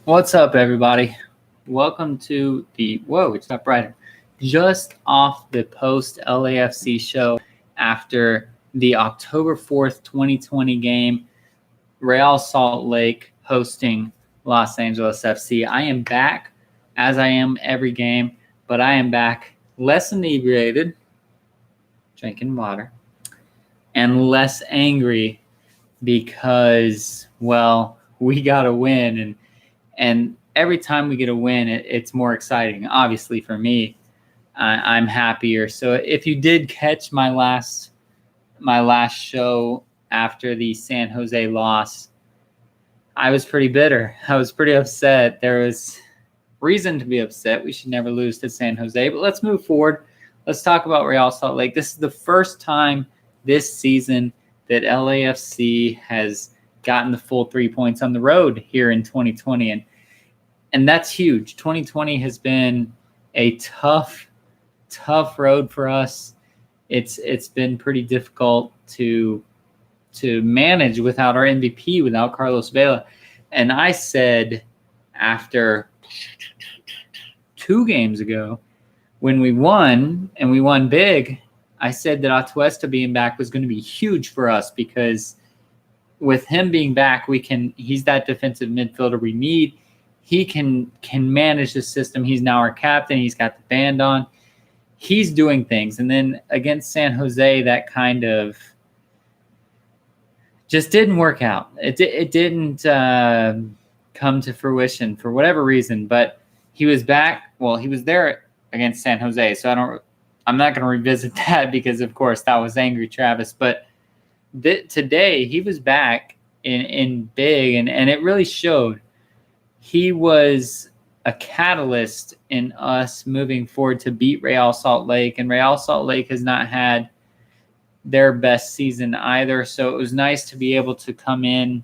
What's up, everybody? Welcome to the it's got brighter. Just off the post LAFC show after the October 4th, 2020 game, Real Salt Lake hosting Los Angeles FC. I am back as I am every game, but I am back less inebriated, drinking water, and less angry because, we got a win and every time we get a win, it's more exciting. Obviously, for me, I'm happier. So if you did catch my last show after the San Jose loss, I was pretty bitter. I was pretty upset. There was reason to be upset. We should never lose to San Jose. But let's move forward. Let's talk about Real Salt Lake. This is the first time this season that LAFC has gotten the full 3 points on the road here in 2020. And that's huge. 2020 has been a tough road for us. It's been pretty difficult to manage without our MVP, without Carlos Vela. And I said after 2 games ago, when we won, and we won big, I said that Atuesta being back was going to be huge for us because with him being back, he's that defensive midfielder we need. He can manage the system. He's now our captain. He's got the band on. He's doing things. And then against San Jose, that kind of just didn't work out. It didn't come to fruition for whatever reason. But he was back. Well, he was there against San Jose. So I'm not going to revisit that because, of course, that was angry Travis. But today he was back in big, and it really showed. He was a catalyst in us moving forward to beat Real Salt Lake, and Real Salt Lake has not had their best season either. So it was nice to be able to come in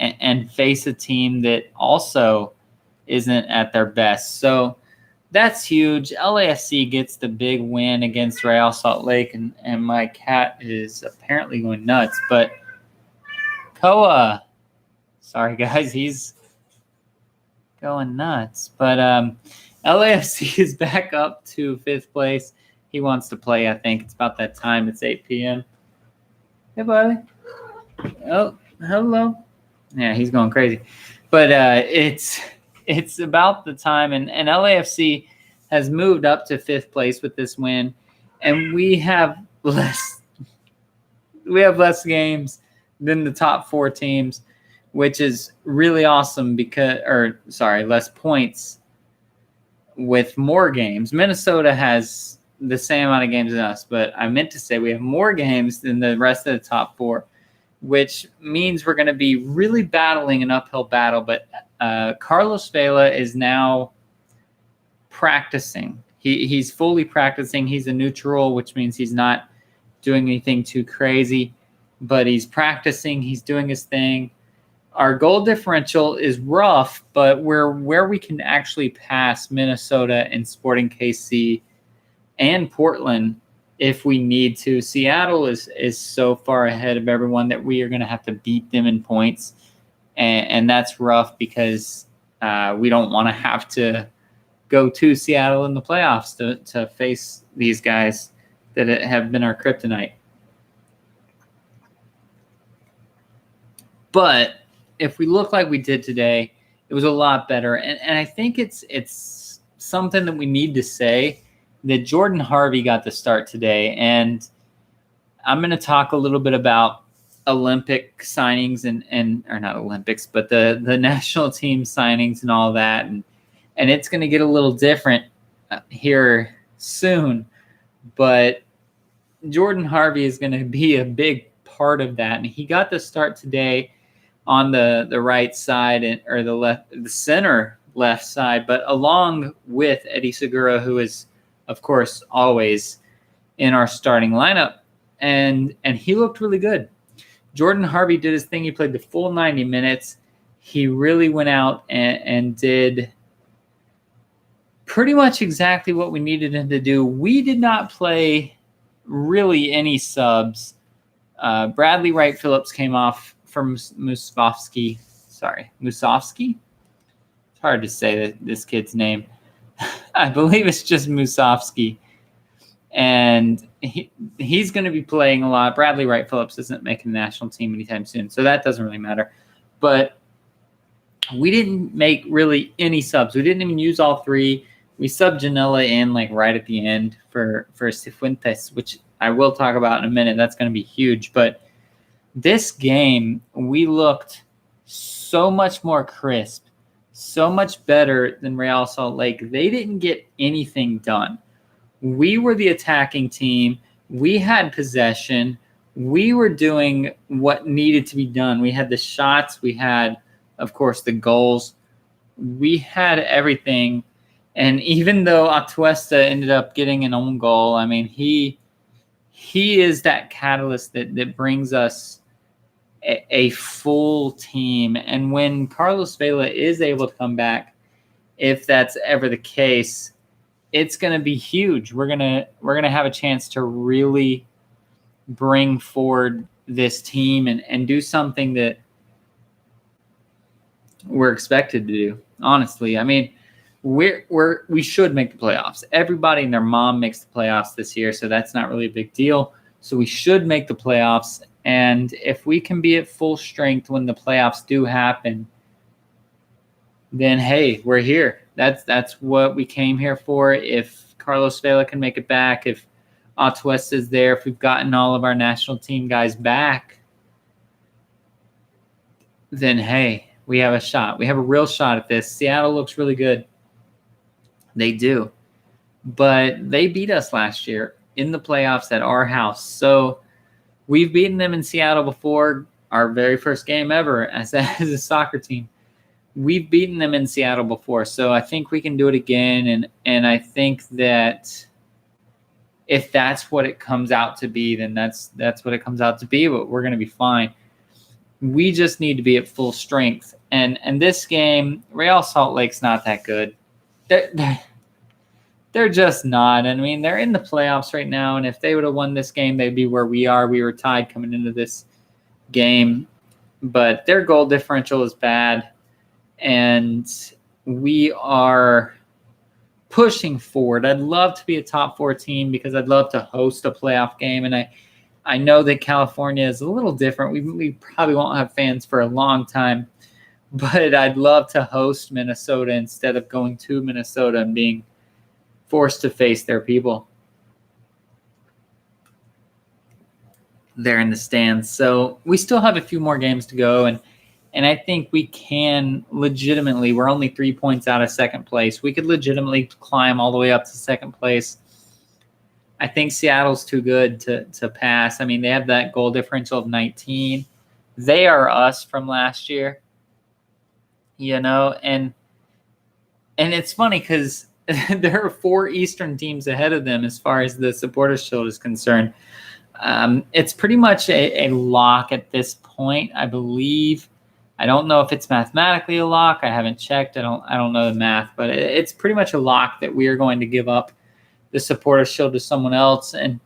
and face a team that also isn't at their best. So that's huge. LAFC gets the big win against Real Salt Lake, and my cat is apparently going nuts. But Koa, sorry guys, he's going nuts. But LAFC is back up to 5th place. He wants to play, I think. It's about that time. It's 8 p.m. Hey, buddy. Oh, hello. Yeah, he's going crazy. But it's about the time, and LAFC has moved up to 5th place with this win, and we have less games than the top 4 teams, which is really awesome less points with more games. Minnesota has the same amount of games as us, but I meant to say we have more games than the rest of the top 4, which means we're going to be really battling an uphill battle. But Carlos Vela is now practicing. He's fully practicing. He's a neutral, which means he's not doing anything too crazy, but he's practicing. He's doing his thing. Our goal differential is rough, but we're where we can actually pass Minnesota and Sporting KC and Portland if we need to. Seattle is so far ahead of everyone that we are going to have to beat them in points. And that's rough because we don't want to have to go to Seattle in the playoffs to face these guys that have been our kryptonite. But if we look like we did today, it was a lot better. And I think it's something that we need to say that Jordan Harvey got the start today. And I'm going to talk a little bit about Olympic signings or not Olympics, but the national team signings and all that. And it's going to get a little different here soon. But Jordan Harvey is going to be a big part of that. And he got the start today on the right side or the center left side, but along with Eddie Segura, who is, of course, always in our starting lineup. And he looked really good. Jordan Harvey did his thing. He played the full 90 minutes. He really went out and did pretty much exactly what we needed him to do. We did not play really any subs. Bradley Wright Phillips came off for Musovski. It's hard to say this kid's name. I believe it's just Musovski. And he's going to be playing a lot. Bradley Wright Phillips isn't making the national team anytime soon, so that doesn't really matter. But we didn't make really any subs. We didn't even use all three. We subbed Janela in like right at the end for Cifuentes, which I will talk about in a minute. That's going to be huge. But this game, we looked so much more crisp, so much better than Real Salt Lake. They didn't get anything done. We were the attacking team. We had possession. We were doing what needed to be done. We had the shots. We had, of course, the goals. We had everything. And even though Atuesta ended up getting an own goal, I mean, he is that catalyst that brings us a full team. And when Carlos Vela is able to come back, if that's ever the case, it's going to be huge. We're gonna have a chance to really bring forward this team and do something that we're expected to do. Honestly, I mean, we should make the playoffs. Everybody and their mom makes the playoffs this year, so that's not really a big deal. So we should make the playoffs, and if we can be at full strength when the playoffs do happen, then hey, we're here. That's what we came here for. If Carlos Vela can make it back, if Atuesta is there, if we've gotten all of our national team guys back, then hey, we have a shot. We have a real shot at this. Seattle looks really good. They do. But they beat us last year in the playoffs at our house. So we've beaten them in Seattle before, our very first game ever as a soccer team. We've beaten them in Seattle before. So I think we can do it again. And I think that if that's what it comes out to be, then that's what it comes out to be. But we're going to be fine. We just need to be at full strength. And this game, Real Salt Lake's not that good. They're just not. I mean, they're in the playoffs right now, and if they would have won this game, they'd be where we are. We were tied coming into this game, but their goal differential is bad, and we are pushing forward. I'd love to be a top 4 team because I'd love to host a playoff game, and I know that California is a little different. We probably won't have fans for a long time, but I'd love to host Minnesota instead of going to Minnesota and being forced to face their people there in the stands. So we still have a few more games to go, and I think we can legitimately, we're only 3 points out of second place. We could legitimately climb all the way up to second place. I think Seattle's too good to pass. I mean, they have that goal differential of 19. They are us from last year, and it's funny because there are 4 Eastern teams ahead of them as far as the Supporters' Shield is concerned. It's pretty much a lock at this point, I believe. I don't know if it's mathematically a lock. I haven't checked. I don't know the math, but it's pretty much a lock that we are going to give up the Supporters' Shield to someone else, and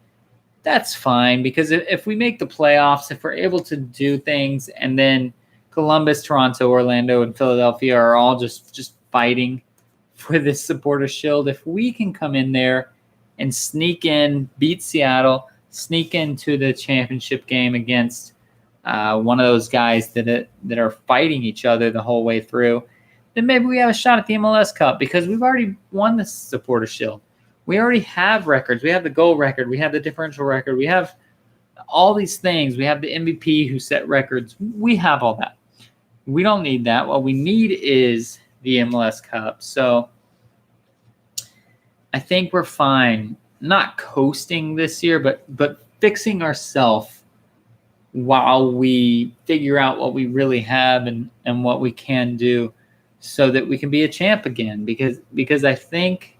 that's fine because if we make the playoffs, if we're able to do things, and then Columbus, Toronto, Orlando, and Philadelphia are all just fighting for this Supporters' Shield, if we can come in there and sneak in, beat Seattle, sneak into the championship game against one of those guys that are fighting each other the whole way through, then maybe we have a shot at the MLS Cup because we've already won the Supporters' Shield. We already have records. We have the goal record. We have the differential record. We have all these things. We have the MVP who set records. We have all that. We don't need that. What we need is the MLS Cup. So I think we're fine. Not coasting this year, but fixing ourselves while we figure out what we really have and what we can do so that we can be a champ again. Because I think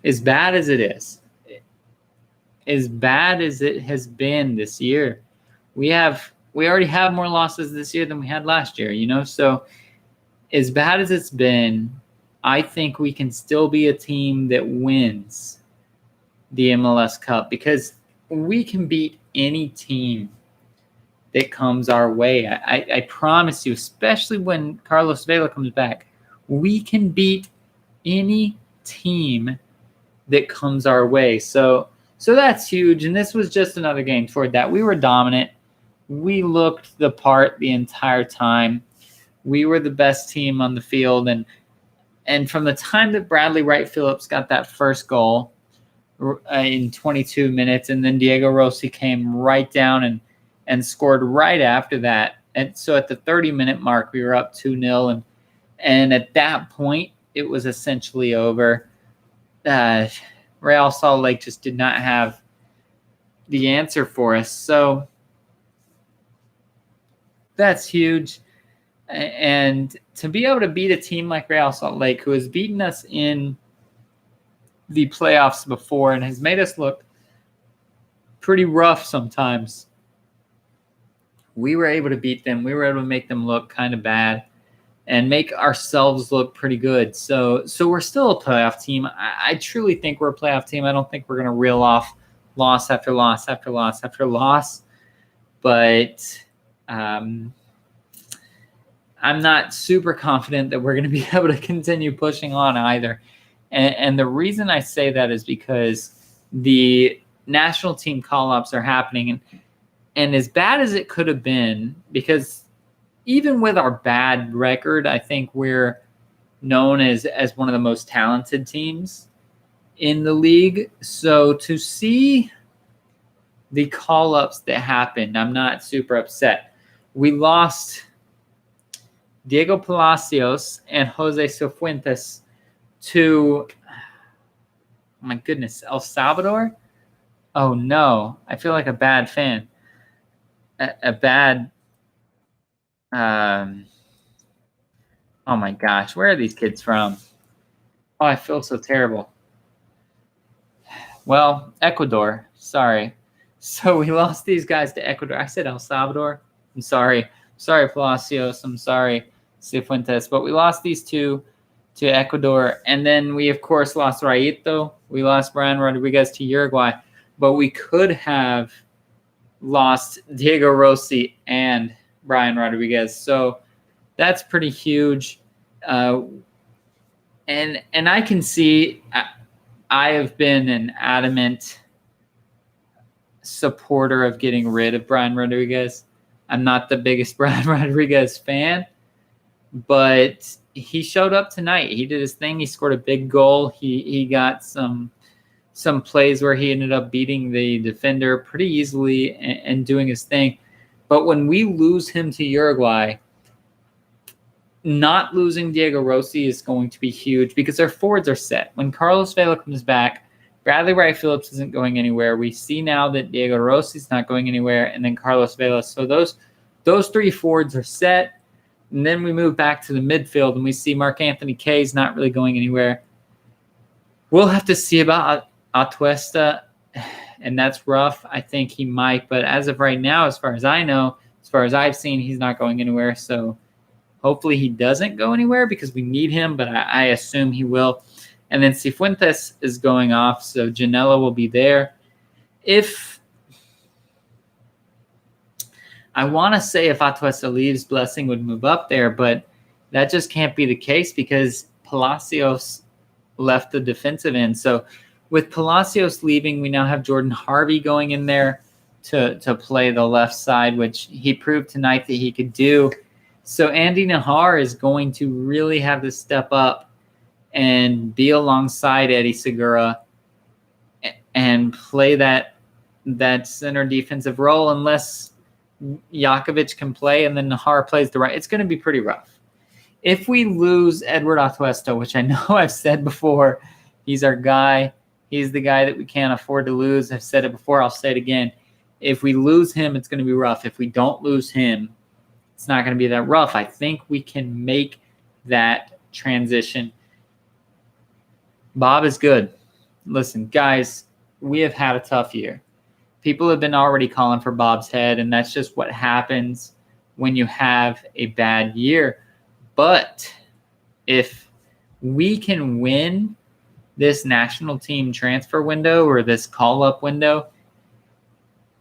as bad as it is, as bad as it has been this year, we already have more losses this year than we had last year, So as bad as it's been, I think we can still be a team that wins the MLS Cup because we can beat any team that comes our way. I promise you, especially when Carlos Vela comes back, we can beat any team that comes our way. So that's huge. And this was just another game toward that. We were dominant. We looked the part the entire time. We were the best team on the field. And from the time that Bradley Wright Phillips got that first goal in 22 minutes, and then Diego Rossi came right down and scored right after that. And so at the 30-minute mark, we were up 2-0. And at that point, it was essentially over. Real Salt Lake just did not have the answer for us. So that's huge. And to be able to beat a team like Real Salt Lake, who has beaten us in the playoffs before and has made us look pretty rough sometimes, we were able to beat them. We were able to make them look kind of bad and make ourselves look pretty good. So we're still a playoff team. I truly think we're a playoff team. I don't think we're going to reel off loss after loss after loss after loss. But I'm not super confident that we're going to be able to continue pushing on either. And the reason I say that is because the national team call-ups are happening. And as bad as it could have been, because even with our bad record, I think we're known as one of the most talented teams in the league. So to see the call-ups that happened, I'm not super upset. We lost Diego Palacios and Jose Cifuentes to, oh my goodness, El Salvador? Oh no, I feel like a bad fan. A bad, oh my gosh, where are these kids from? Oh, I feel so terrible. Well, Ecuador, sorry. So we lost these guys to Ecuador. I said El Salvador. I'm sorry. Sorry, Palacios. I'm sorry, Cifuentes. But we lost these two to Ecuador. And then we, of course, lost Rayito. We lost Brian Rodriguez to Uruguay. But we could have lost Diego Rossi and Brian Rodriguez. So that's pretty huge. And I can see I have been an adamant supporter of getting rid of Brian Rodriguez. I'm not the biggest Brian Rodriguez fan, but he showed up tonight. He did his thing. He scored a big goal. He got some plays where he ended up beating the defender pretty easily and doing his thing. But when we lose him to Uruguay, not losing Diego Rossi is going to be huge because our forwards are set. When Carlos Vela comes back, Bradley Wright Phillips isn't going anywhere. We see now that Diego Rossi's not going anywhere, and then Carlos Vela. So those three forwards are set. And then we move back to the midfield, and we see Mark Anthony Kaye's not really going anywhere. We'll have to see about Atuesta, and that's rough. I think he might, but as of right now, as far as I know, as far as I've seen, he's not going anywhere. So hopefully he doesn't go anywhere because we need him, but I assume he will. And then Cifuentes is going off, so Janela will be there. If I want to say if Atuesta leaves, Blessing would move up there, but that just can't be the case because Palacios left the defensive end. So with Palacios leaving, we now have Jordan Harvey going in there to play the left side, which he proved tonight that he could do. So Andy Nahar is going to really have to step up and be alongside Eddie Segura and play that center defensive role unless Jakovic can play and then Nahar plays the right. It's going to be pretty rough. If we lose Edward Atuesta, which I know I've said before, he's our guy. He's the guy that we can't afford to lose. I've said it before. I'll say it again. If we lose him, it's going to be rough. If we don't lose him, it's not going to be that rough. I think we can make that transition. Bob is good. Listen, guys, we have had a tough year. People have been already calling for Bob's head, and that's just what happens when you have a bad year. But if we can win this national team transfer window or this call-up window,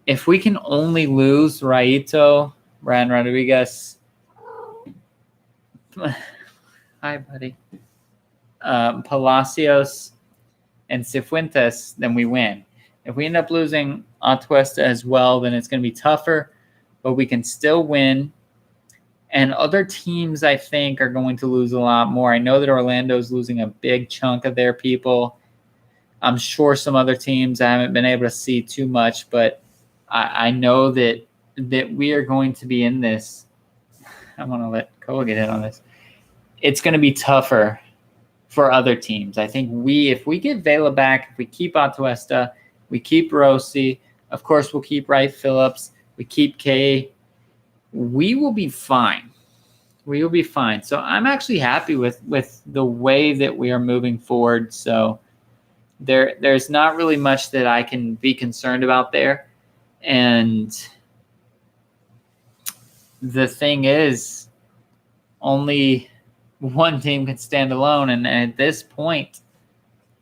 if we can only lose Raito, Brian Rodriguez, hi, buddy, Palacios, and Cifuentes, then we win. If we end up losing Atuesta as well, then it's going to be tougher, but we can still win. And other teams, I think, are going to lose a lot more. I know that Orlando's losing a big chunk of their people. I'm sure some other teams I haven't been able to see too much, but I know that we are going to be in this. I want to let Cole get in on this. It's going to be tougher for other teams. I think if we get Vela back, if we keep Atuesta, we keep Rossi, of course we'll keep Wright Phillips, we keep Kay, we will be fine. We will be fine. So I'm actually happy with the way that we are moving forward. So there's not really much that I can be concerned about there. And the thing is, only one team can stand alone. And at this point,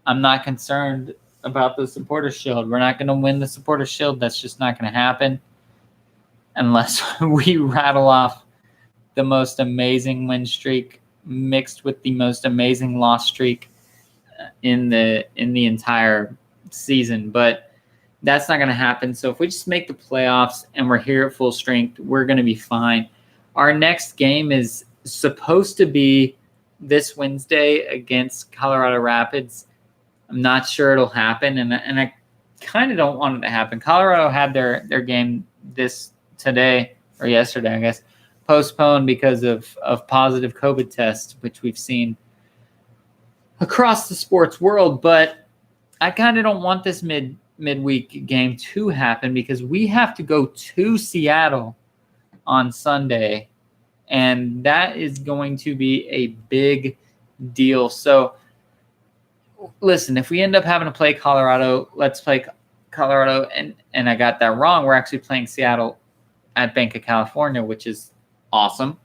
I'm not concerned about the Supporters Shield. We're not going to win the Supporters Shield. That's just not going to happen unless we rattle off the most amazing win streak mixed with the most amazing loss streak in the entire season. But that's not going to happen. So if we just make the playoffs and we're here at full strength, we're going to be fine. Our next game is supposed to be this Wednesday against Colorado Rapids. I'm not sure it'll happen, and I kind of don't want it to happen. Colorado had their game today or yesterday, I guess, postponed because of positive COVID tests, which we've seen across the sports world. But I kind of don't want this midweek game to happen because we have to go to Seattle on Sunday, and that is going to be a big deal. So listen, if we end up having to play Colorado, let's play Colorado. And I got that wrong. We're actually playing Seattle at Bank of California, which is awesome.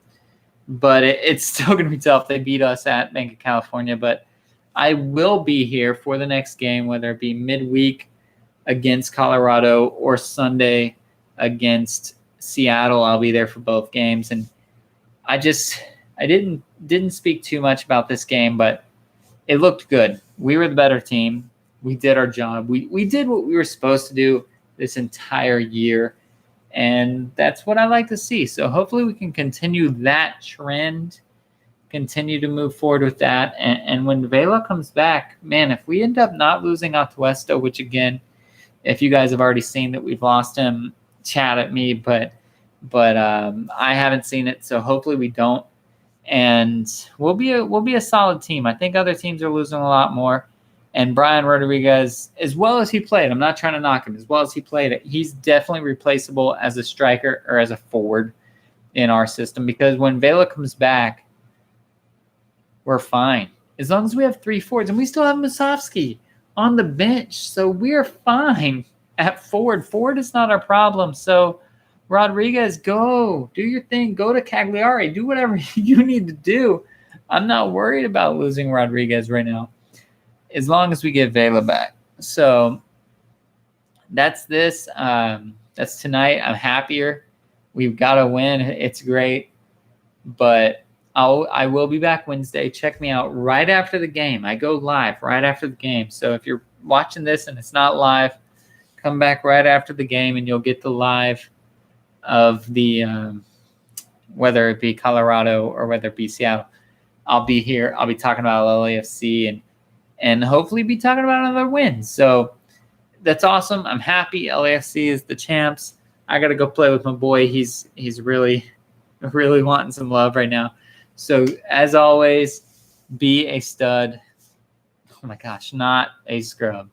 But it's still going to be tough. They beat us at Bank of California. But I will be here for the next game, whether it be midweek against Colorado or Sunday against Seattle. I'll be there for both games. And I didn't speak too much about this game, but it looked good. We were the better team. We did our job. We did what we were supposed to do this entire year, and that's what I like to see. So hopefully we can continue that trend, continue to move forward with that. And when Vela comes back, man, if we end up not losing Atuesta, which again, if you guys have already seen that we've lost him, chat at me, but I haven't seen it, so hopefully we don't. And we'll be a solid team. I think other teams are losing a lot more. And Brian Rodriguez, as well as he played, I'm not trying to knock him, as well as he played, he's definitely replaceable as a striker or as a forward in our system, because when Vela comes back, we're fine. As long as we have 3 forwards, and we still have Musovski on the bench, so we're fine at forward. Forward is not our problem. So Rodriguez, go do your thing. Go to Cagliari. Do whatever you need to do. I'm not worried about losing Rodriguez right now, as long as we get Vela back. So that's this. That's tonight. I'm happier. We've got to win. It's great. But I will be back Wednesday. Check me out right after the game. I go live right after the game. So if you're watching this and it's not live, come back right after the game and you'll get the live of the whether it be Colorado or whether it be Seattle. I'll be here. I'll be talking about LAFC and hopefully be talking about another win. So that's awesome. I'm happy. LAFC is the champs. I got to go play with my boy. He's really wanting some love right now. So as always, be a stud. Oh my gosh, not a scrub.